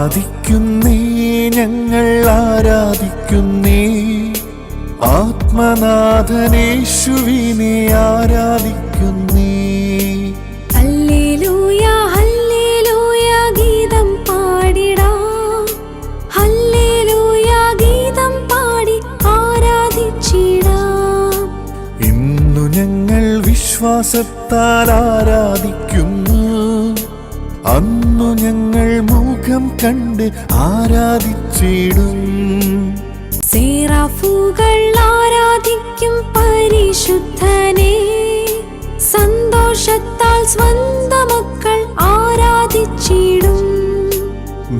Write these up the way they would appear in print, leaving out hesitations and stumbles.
ആരാധിക്കുന്നേ, ഞങ്ങൾ ആരാധിക്കുന്നേ, ആത്മനാഥനേശുവിനെ ആരാധിക്കുന്നേ. Hallelujah hallelujah ഗീതം പാടിടാം, ഹല്ലേലൂയ ഗീതം പാടി ആരാധിച്ചിടാം. ഇന്നു ഞങ്ങൾ വിശ്വാസത്താൽ ആരാധിക്കുന്നു, അന്നു ഞങ്ങൾ മുഖം കണ്ട് ആരാധിച്ചിടും. സേറാഫുകൾ ആരാധിക്കും പരിശുദ്ധനെ, സന്തോഷത്താൽ സ്വന്തം മക്കൾ ആരാധിച്ചിടും.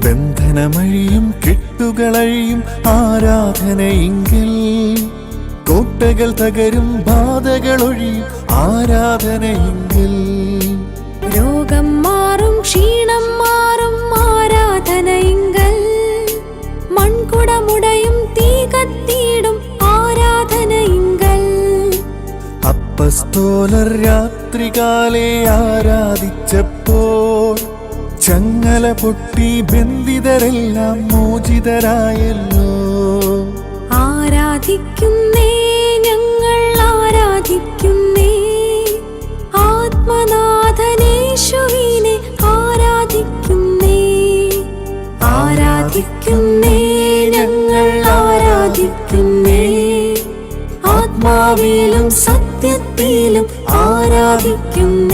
ബന്ധനമഴിയും കെട്ടുകളഴിയും ആരാധനയെങ്കിൽ, കോട്ടകൾ തകരും ബാധകളൊഴിയും ആരാധനയെങ്കിൽ, രോഗം മാറും ക്ഷീണം മാറും ആരാധനയെങ്കിൽ, മൺകുടമുടയും തീ കത്തിയിടും ആരാധനയെങ്കിൽ. അപ്പസ്തോലർ രാത്രികാലെ ആരാധിച്ചപ്പോൾ ചങ്ങല പൊട്ടി ബന്ധിതരെല്ലാം മോചിതരായല്ലോ. ആരാധിക്കുന്നേ, ഞങ്ങൾ ആരാധിക്കുന്നേ, ആത്മനാഥനേശുവിനെ ആരാധിക്കുന്നേ. ആരാധിക്കുന്നേ, ഞങ്ങൾ ആരാധിക്കുന്നേ, ആത്മാവിലും സത്യത്തിലും ആരാധിക്കുന്നേ.